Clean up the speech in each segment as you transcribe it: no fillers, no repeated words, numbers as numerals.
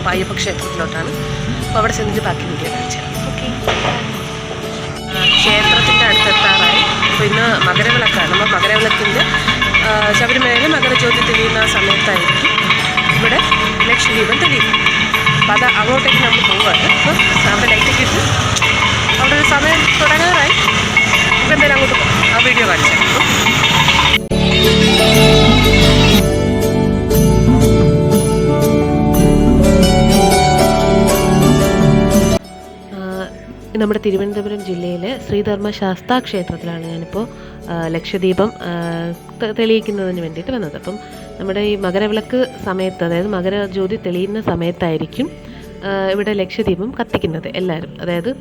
അപ്പോൾ അയ്യപ്പ ക്ഷേത്രത്തിലോട്ടാണ്. അപ്പോൾ അവിടെ ചെന്നിട്ട് ബാക്കി വീഡിയോ കാണിച്ചു. ഓക്കെ, ക്ഷേത്രത്തിൻ്റെ അടുത്തെത്താറായി. അപ്പോൾ ഇന്ന് മകരവിളക്കാണ്. നമ്മൾ മകരവിളക്കിൻ്റെ ശബരിമലയിൽ മകരജ്യോതി തെളിയുന്ന സമയത്തായിരിക്കും ഇവിടെ ലക്ഷദീപം തെളിയും. അപ്പോൾ അത് അങ്ങോട്ടേക്ക് നമ്മൾ പോവുകയാണ്. അപ്പോൾ അവിടെ ലൈറ്റൊക്കെ ഇട്ട് അവിടെ ഒരു സമയം തുടങ്ങാറായി. ഇപ്പോൾ എന്തായാലും അങ്ങോട്ട് പോകും. ആ വീഡിയോ കാണിച്ചു. നമ്മുടെ തിരുവനന്തപുരം ജില്ലയിലെ ശ്രീധർമ്മശാസ്താ ക്ഷേത്രത്തിലാണ് ഞാനിപ്പോൾ ലക്ഷദീപം തെളിയിക്കുന്നതിന് വേണ്ടിയിട്ട് വന്നത്. അപ്പം നമ്മുടെ ഈ മകരവിളക്ക് സമയത്ത്, അതായത് മകരജ്യോതി തെളിയുന്ന സമയത്തായിരിക്കും ഇവിടെ ലക്ഷദീപം കത്തിക്കുന്നത് എല്ലാവരും. അതായത്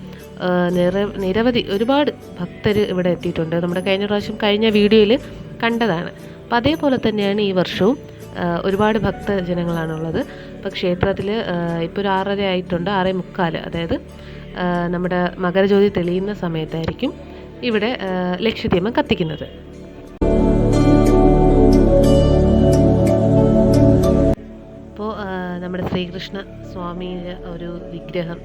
നിരവധി ഒരുപാട് ഭക്തർ ഇവിടെ എത്തിയിട്ടുണ്ട്. നമ്മുടെ കഴിഞ്ഞ വീഡിയോയിൽ കണ്ടതാണ്. അപ്പം അതേപോലെ തന്നെയാണ് ഈ വർഷവും ഒരുപാട് ഭക്തജനങ്ങളാണുള്ളത്. അപ്പോൾ ക്ഷേത്രത്തിൽ ഇപ്പോൾ ഒരു 6:30 ആയിട്ടുണ്ട്, 6:45. അതായത് നമ്മുടെ മകരജ്യോതി തെളിയുന്ന സമയത്തായിരിക്കും ഇവിടെ ലക്ഷദീപം കത്തിക്കുന്നത്. അപ്പോൾ നമ്മുടെ ശ്രീകൃഷ്ണ സ്വാമിയുടെ ഒരു വിഗ്രഹം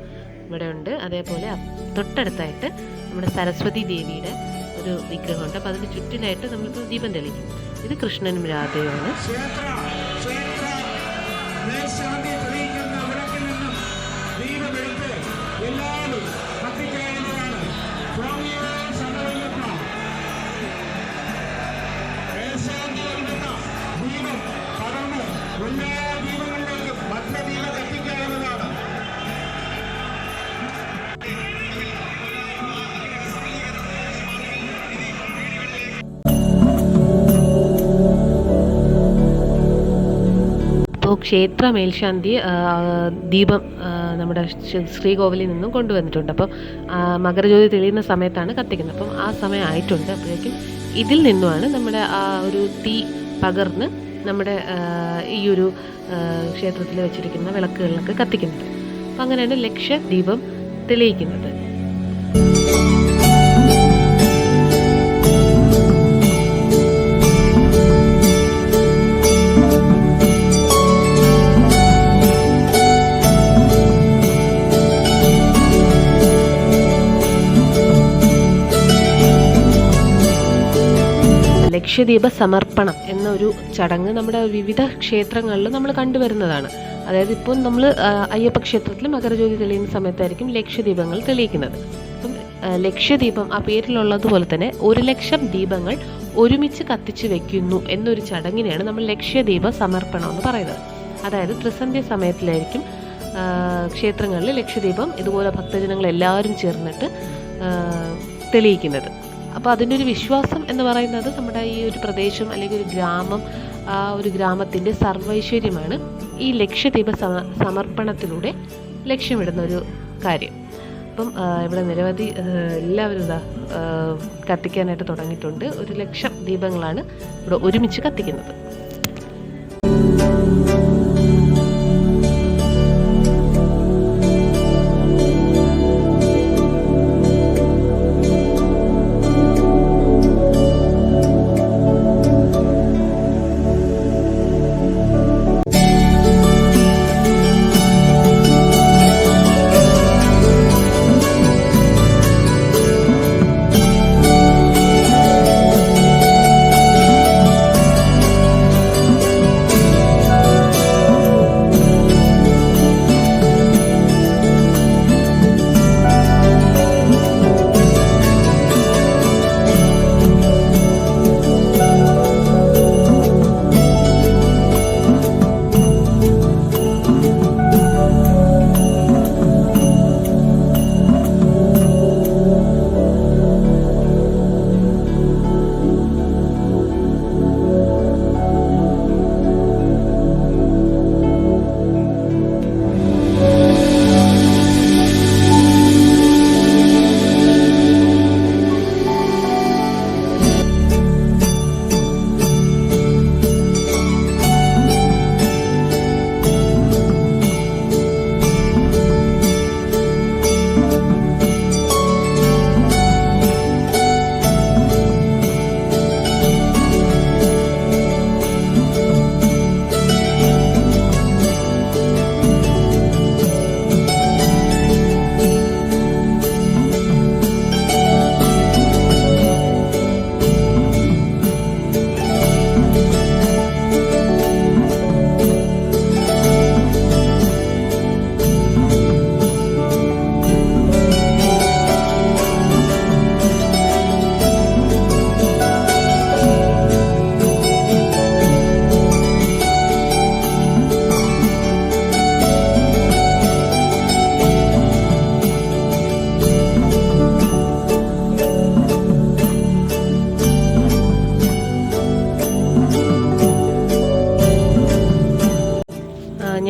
ഇവിടെ ഉണ്ട്. അതേപോലെ തൊട്ടടുത്തായിട്ട് നമ്മുടെ സരസ്വതി ദേവിയുടെ ഒരു വിഗ്രഹമുണ്ട്. അപ്പോൾ അതിന് ചുറ്റിലായിട്ട് നമ്മളിപ്പോൾ ദീപം തെളിക്കും. ഇത് കൃഷ്ണനും രാധയുമാണ്. ക്ഷേത്ര മേൽശാന്തി ദീപം നമ്മുടെ ശ്രീകോവിലിൽ നിന്നും കൊണ്ടുവന്നിട്ടുണ്ട്. അപ്പം മകരജ്യോതി തെളിയുന്ന സമയത്താണ് കത്തിക്കുന്നത്. അപ്പം ആ സമയം ആയിട്ടുണ്ട്. അപ്പോഴേക്കും ഇതിൽ നിന്നുമാണ് നമ്മുടെ ആ ഒരു തീ പകർന്ന് നമ്മുടെ ഈ ഒരു ക്ഷേത്രത്തിൽ വെച്ചിരിക്കുന്ന വിളക്കുകളിലൊക്കെ കത്തിക്കുന്നത്. അപ്പം അങ്ങനെയാണ് ലക്ഷദീപം തെളിയിക്കുന്നത്. ലക്ഷദീപ സമർപ്പണം എന്നൊരു ചടങ്ങ് നമ്മുടെ വിവിധ ക്ഷേത്രങ്ങളിൽ നമ്മൾ കണ്ടുവരുന്നതാണ്. അതായത് ഇപ്പോൾ നമ്മൾ അയ്യപ്പ ക്ഷേത്രത്തിൽ മകരജ്യോതി തെളിയുന്ന സമയത്തായിരിക്കും ലക്ഷദീപങ്ങൾ തെളിയിക്കുന്നത്. അപ്പം ലക്ഷദീപം ആ പേരിലുള്ളതുപോലെ തന്നെ 1,00,000 ദീപങ്ങൾ ഒരുമിച്ച് കത്തിച്ച് വെക്കുന്നു എന്നൊരു ചടങ്ങിനെയാണ് നമ്മൾ ലക്ഷദീപ സമർപ്പണം എന്ന് പറയുന്നത്. അതായത് ത്രിസന്ധ്യ സമയത്തിലായിരിക്കും ക്ഷേത്രങ്ങളിൽ ലക്ഷദീപം ഇതുപോലെ ഭക്തജനങ്ങൾ എല്ലാവരും ചേർന്നിട്ട് തെളിയിക്കുന്നത്. അപ്പോൾ അതിൻ്റെ ഒരു വിശ്വാസം എന്ന് പറയുന്നത് നമ്മുടെ ഈ ഒരു പ്രദേശം അല്ലെങ്കിൽ ഒരു ഗ്രാമം, ആ ഒരു ഗ്രാമത്തിൻ്റെ സർവൈശ്വര്യമാണ് ഈ ലക്ഷദീപ സമർപ്പണത്തിലൂടെ ലക്ഷ്യമിടുന്ന ഒരു കാര്യം. അപ്പം ഇവിടെ നിരവധി എല്ലാവരും കത്തിക്കാനായിട്ട് തുടങ്ങിയിട്ടുണ്ട്. 1,00,000 ദീപങ്ങളാണ് ഇവിടെ ഒരുമിച്ച് കത്തിക്കുന്നത്.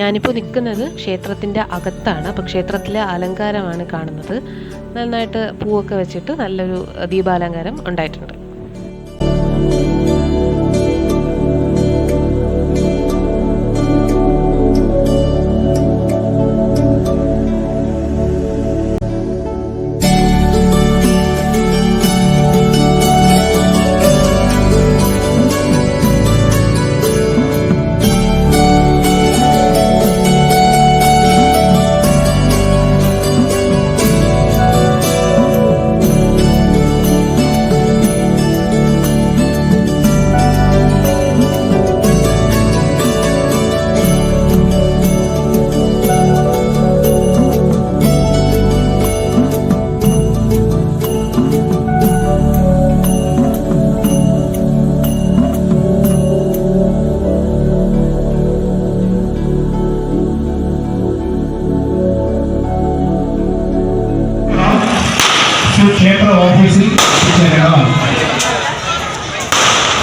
ഞാനിപ്പോൾ നിൽക്കുന്നത് ക്ഷേത്രത്തിൻ്റെ അകത്താണ്. അപ്പോൾ ക്ഷേത്രത്തിലെ അലങ്കാരമാണ് കാണുന്നത്. നന്നായിട്ട് പൂവൊക്കെ വെച്ചിട്ട് നല്ലൊരു ദീപാലങ്കാരം ഉണ്ടായിട്ടുണ്ട്. ക്ഷേത്ര ഓഫീസിൽ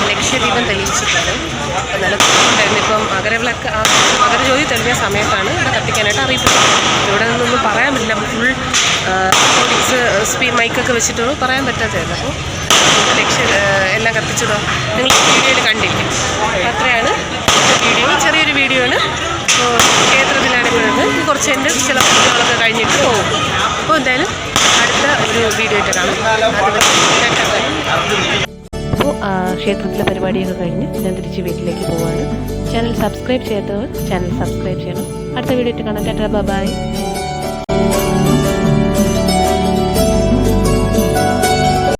ലക്ഷദീപം തെളിയിച്ചിട്ടുണ്ട്. നല്ല തിരക്കുണ്ടായിരുന്നു. ഇപ്പം മകരജ്യോതി തെളിഞ്ഞ സമയത്താണ് ഇവിടെ കത്തിക്കാനായിട്ട് അറിയിപ്പുള്ളത്. ഇവിടെ നിന്നൊന്നും പറയാൻ പറ്റില്ല. ഫുൾ മൈക്കൊക്കെ വെച്ചിട്ട് പറയാൻ പറ്റാത്തതായിരുന്നു. അപ്പോൾ എല്ലാം കത്തിച്ചിടുക നിങ്ങൾ വീഡിയോയിൽ കണ്ടിരിക്കും. അത്രയാണ് വീഡിയോ. ചെറിയൊരു വീഡിയോ ആണ്. ക്ഷേത്രത്തിലാണ് വീഴുന്നത്. കുറച്ച് എൻ്റെ ചില പൂജകളൊക്കെ കഴിഞ്ഞിട്ട് പോകും. അപ്പോൾ എന്തായാലും അടുത്ത ഒരു വീഡിയോ ആയിട്ട് കാണും. അപ്പോൾ ക്ഷേത്രത്തിലെ പരിപാടിയൊക്കെ കഴിഞ്ഞ് ഞാൻ തിരിച്ച് വീട്ടിലേക്ക് പോവാണ്. ചാനൽ സബ്സ്ക്രൈബ് ചെയ്യാത്തവർ ചാനൽ സബ്സ്ക്രൈബ് ചെയ്യണം. അടുത്ത വീഡിയോ ആയിട്ട് കാണാം. Tata bye.